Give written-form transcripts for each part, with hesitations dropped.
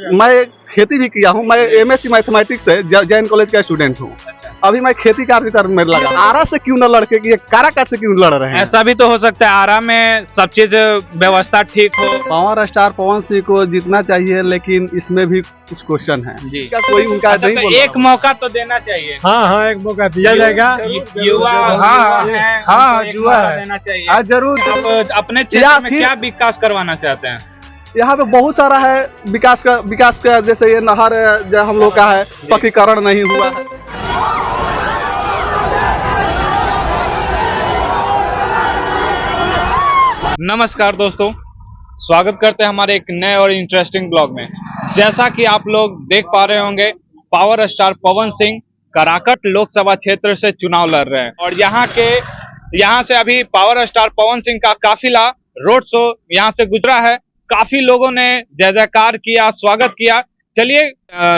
मैं खेती भी किया हूँ। मैं एमएससी मैथमेटिक्स से जैन कॉलेज का स्टूडेंट हूँ। अभी मैं खेती कार्य करने में लगा। आरा से क्यों न लड़के कि काराकाट से क्यों लड़ रहे हैं? ऐसा भी तो हो सकता है आरा में सब चीज व्यवस्था ठीक हो। पावर स्टार पवन सिंह को जीतना चाहिए, लेकिन इसमें भी कुछ क्वेश्चन है जी। क्या कोई उनका अच्छा, नहीं तो बोल एक मौका तो देना चाहिए। हाँ एक मौका दिया जाएगा। युवा हाँ युवा है, देना चाहिए। हाँ जरूर। आप अपने क्षेत्र में क्या विकास करवाना चाहते हैं? यहाँ पे बहुत सारा है विकास का जैसे ये नहर जो हम लोग का है, पक्कीकरण नहीं हुआ है। नमस्कार दोस्तों, स्वागत करते हैं हमारे एक नए और इंटरेस्टिंग ब्लॉग में। जैसा कि आप लोग देख पा रहे होंगे, पावर स्टार पवन सिंह काराकट लोकसभा क्षेत्र से चुनाव लड़ रहे हैं और यहाँ से अभी पावर स्टार पवन सिंह का काफिला रोड शो यहाँ से गुजरा है। काफी लोगों ने जय जयकार किया, स्वागत किया। चलिए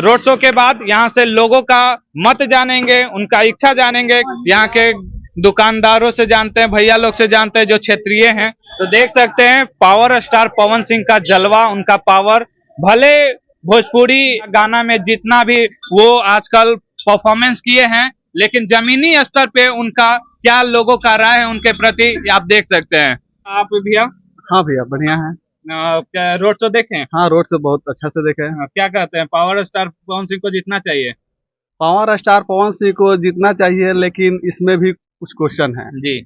रोड शो के बाद यहाँ से लोगों का मत जानेंगे, उनका इच्छा जानेंगे, यहाँ के दुकानदारों से जानते हैं, भैया लोग से जानते हैं जो क्षेत्रीय हैं। तो देख सकते हैं पावर स्टार पवन सिंह का जलवा, उनका पावर। भले भोजपुरी गाना में जितना भी वो आजकल परफॉर्मेंस किए हैं, लेकिन जमीनी स्तर पे उनका क्या लोगों का राय है उनके प्रति आप देख सकते हैं। आप भैया? हाँ भैया बढ़िया है। क्या रोड शो देखे? हाँ रोड से बहुत अच्छा से देखे हैं। क्या कहते हैं, पावर स्टार पवन सिंह को जीतना चाहिए? पावर स्टार पवन सिंह को जीतना चाहिए, लेकिन इसमें भी कुछ क्वेश्चन है जी।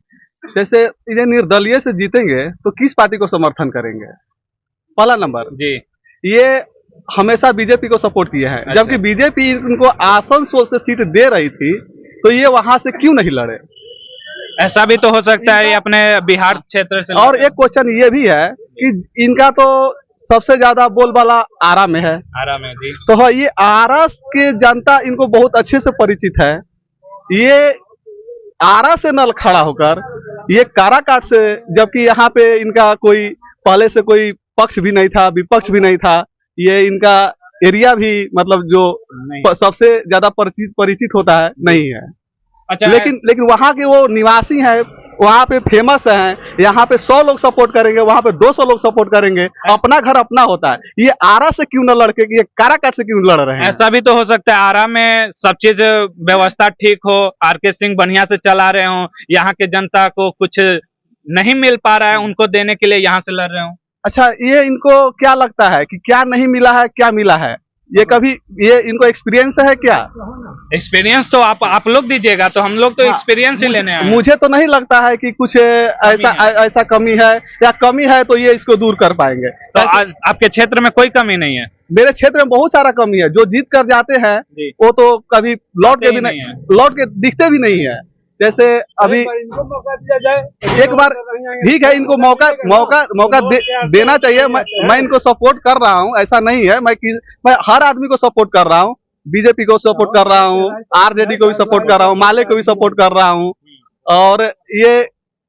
जैसे ये निर्दलीय से जीतेंगे तो किस पार्टी को समर्थन करेंगे? पहला नंबर जी, ये हमेशा बीजेपी को सपोर्ट किए हैं। अच्छा। जबकि बीजेपी इनको आसनसोल से सीट दे रही थी, तो ये वहां से क्यों नहीं लड़े? ऐसा भी तो हो सकता है ये अपने बिहार क्षेत्र से। और एक क्वेश्चन ये भी है कि इनका तो सबसे ज्यादा बोलबाला आरा में है। आरा में जी। तो हाँ, ये आरा के जनता इनको बहुत अच्छे से परिचित है। ये आरा से नल खड़ा होकर ये काराकाट से, जबकि यहाँ पे इनका कोई पहले से कोई पक्ष भी नहीं था, विपक्ष भी नहीं था। ये इनका एरिया भी मतलब जो सबसे ज्यादा परिचित होता है नहीं है। अच्छा, लेकिन वहाँ के वो निवासी हैं, वहाँ पे फेमस हैं। यहाँ पे 100 लोग सपोर्ट करेंगे, वहाँ पे 200 लोग सपोर्ट करेंगे। अपना घर अपना होता है। ये आरा से क्यों न लड़के कि ये काराकाट से क्यों लड़ रहे हैं? ऐसा भी तो हो सकता है आरा में सब चीज व्यवस्था ठीक हो, आरके सिंह बढ़िया से चला रहे हो, यहाँ के जनता को कुछ नहीं मिल पा रहा है, उनको देने के लिए यहाँ से लड़ रहे हो। अच्छा, ये इनको क्या लगता है कि क्या नहीं मिला है, क्या मिला है? ये इनको एक्सपीरियंस है क्या? एक्सपीरियंस तो आप लोग दीजिएगा, तो हम लोग तो एक्सपीरियंस ही लेने आए हैं। मुझे तो नहीं लगता है कि कुछ ऐसा कमी है, या कमी है तो ये इसको दूर कर पाएंगे। तो आपके क्षेत्र में कोई कमी नहीं है? मेरे क्षेत्र में बहुत सारा कमी है। जो जीत कर जाते हैं वो तो कभी लौट के दिखते भी नहीं है। जैसे अभी एक बार ठीक है, इनको मौका देना चाहिए। मैं इनको सपोर्ट कर रहा हूँ, ऐसा नहीं है। मैं हर आदमी को सपोर्ट कर रहा हूँ। बीजेपी को सपोर्ट कर रहा हूँ, आरजेडी को भी सपोर्ट कर रहा हूँ, माले को भी सपोर्ट कर रहा हूँ, और ये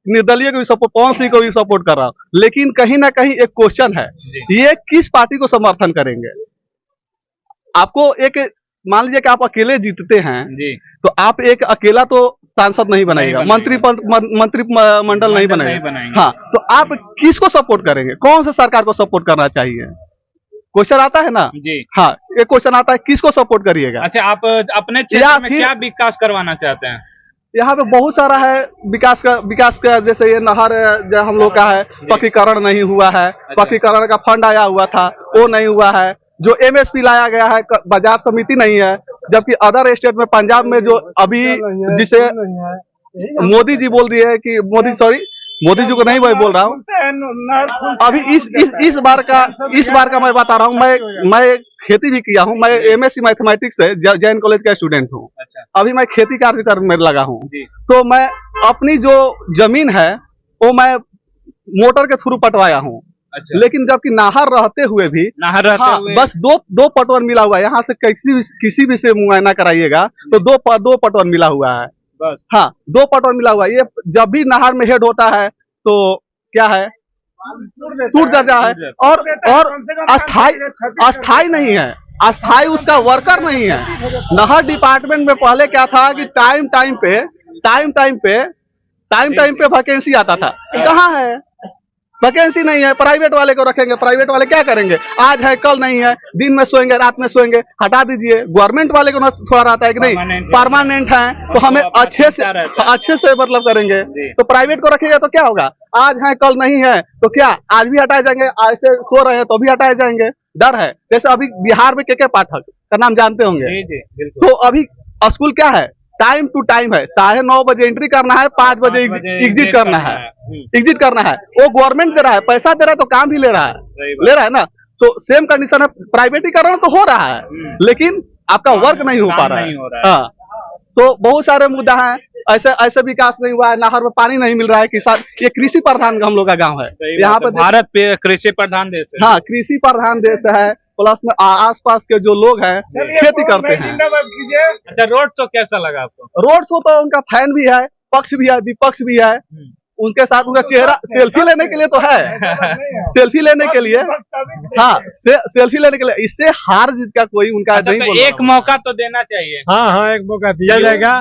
निर्दलीय को भी सपोर्ट, पवन सिंह को भी सपोर्ट कर रहा हूँ। लेकिन कहीं ना कहीं एक क्वेश्चन है, ये किस पार्टी को समर्थन करेंगे? आपको एक मान लीजिए कि आप अकेले जीतते हैं जी, तो आप एक अकेला तो सांसद नहीं बनाएगा, मंत्रिमंडल नहीं बनाएगा। हाँ, तो आप किसको सपोर्ट करेंगे? कौन से सरकार को सपोर्ट करना चाहिए? क्वेश्चन आता है ना जी। हाँ, एक क्वेश्चन आता है, किसको सपोर्ट करिएगा? अच्छा, आप अपने क्षेत्र में क्या विकास करवाना चाहते हैं? यहाँ पे बहुत सारा है विकास का जैसे ये नहर जो हम लोग का है, पक्कीकरण नहीं हुआ है। पक्कीकरण का फंड आया हुआ था, वो नहीं हुआ है। जो एमएसपी लाया गया है, बाजार समिति नहीं है। जबकि अदर स्टेट में, पंजाब में जो अभी जिसे मोदी जी बोल दिए है कि मोदी जी को नहीं मैं बोल रहा हूँ। अभी इस बार का मैं बता रहा हूँ। मैं खेती भी किया हूँ। मैं एमएससी मैथमेटिक्स से जैन कॉलेज का स्टूडेंट हूँ। अभी मैं खेती कार्य करने में लगा हूँ। तो मैं अपनी जो जमीन है वो मैं मोटर के थ्रू पटवाया हूँ। अच्छा। लेकिन जबकि नहर रहते हुए भी बस दो पटवन मिला हुआ है। यहाँ से किसी भी से मुआयना कराइएगा तो दो पटवन मिला हुआ है बस। हाँ, 2 पटवन मिला हुआ है। ये जब भी नहर में हेड होता है तो क्या है, टूट जाता है। और अस्थाई नहीं है, अस्थाई उसका वर्कर नहीं है। नहर डिपार्टमेंट में पहले क्या था कि टाइम टाइम पे वैकेंसी आता था। कहाँ है? वैकेंसी नहीं है, प्राइवेट वाले को रखेंगे, प्राइवेट वाले क्या करेंगे, आज है कल नहीं है, दिन में सोएंगे रात में सोएंगे, हटा दीजिए। गवर्नमेंट वाले को ना थोड़ा रहता है कि नहीं परमानेंट है तो हमें अच्छे से मतलब करेंगे। तो प्राइवेट को रखेगा तो क्या होगा, आज है कल नहीं है तो क्या आज भी हटाए जाएंगे, ऐसे सो रहे हैं तो भी हटाए जाएंगे, डर है। जैसे अभी बिहार में के पाठक का नाम जानते होंगे, तो अभी स्कूल क्या है, टाइम टू टाइम है, 9:30 बजे एंट्री करना है, 5 बजे एग्जिट करना है, एग्जिट करना है। वो गवर्नमेंट दे रहा है, पैसा दे रहा है तो काम भी ले रहा है ना। तो सेम कंडीशन है, प्राइवेटीकरण तो हो रहा है लेकिन आपका वर्क नहीं हो पा रहा है। हाँ, तो बहुत सारे मुद्दा हैं, ऐसे विकास नहीं हुआ है, नहर में पानी नहीं मिल रहा है, किसान, ये कृषि प्रधान हम लोग का गांव है यहाँ पे, भारत पे कृषि प्रधान देश है। हाँ, कृषि प्रधान देश है, प्लस में आसपास के जो लोग हैं खेती करते हैं। अच्छा, रोड शो कैसा लगा आपको? रोड शो तो उनका फैन भी है, पक्ष भी है, विपक्ष भी है, उनके साथ उनका चेहरा सेल्फी लेने के लिए तो है, सेल्फी लेने के लिए, हाँ सेल्फी लेने के लिए, इससे हार जीत का कोई उनका अच्छा, नहीं तो बोल एक मौका तो देना चाहिए। हाँ, एक मौका दिया जाएगा।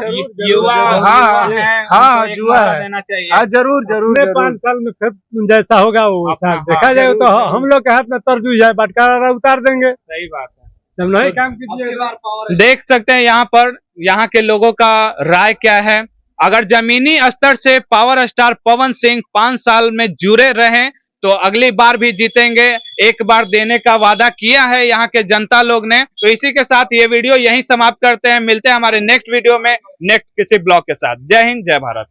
युवा हाँ, जुआ है, देना चाहिए। हाँ, जरूर 5 साल में फिर जैसा होगा वो देखा जाएगा। तो हम लोग के हाथ में तरजूज है, बटकारा उतार देंगे। सही बात है, जब नहीं काम कीजिए। देख सकते हैं यहाँ पर यहाँ के लोगों का राय क्या है। अगर जमीनी स्तर से पावर स्टार पवन सिंह 5 साल में जुड़े रहें तो अगली बार भी जीतेंगे, एक बार देने का वादा किया है यहाँ के जनता लोग ने। तो इसी के साथ ये वीडियो यहीं समाप्त करते हैं, मिलते हैं हमारे नेक्स्ट वीडियो में नेक्स्ट किसी ब्लॉग के साथ। जय हिंद, जय भारत।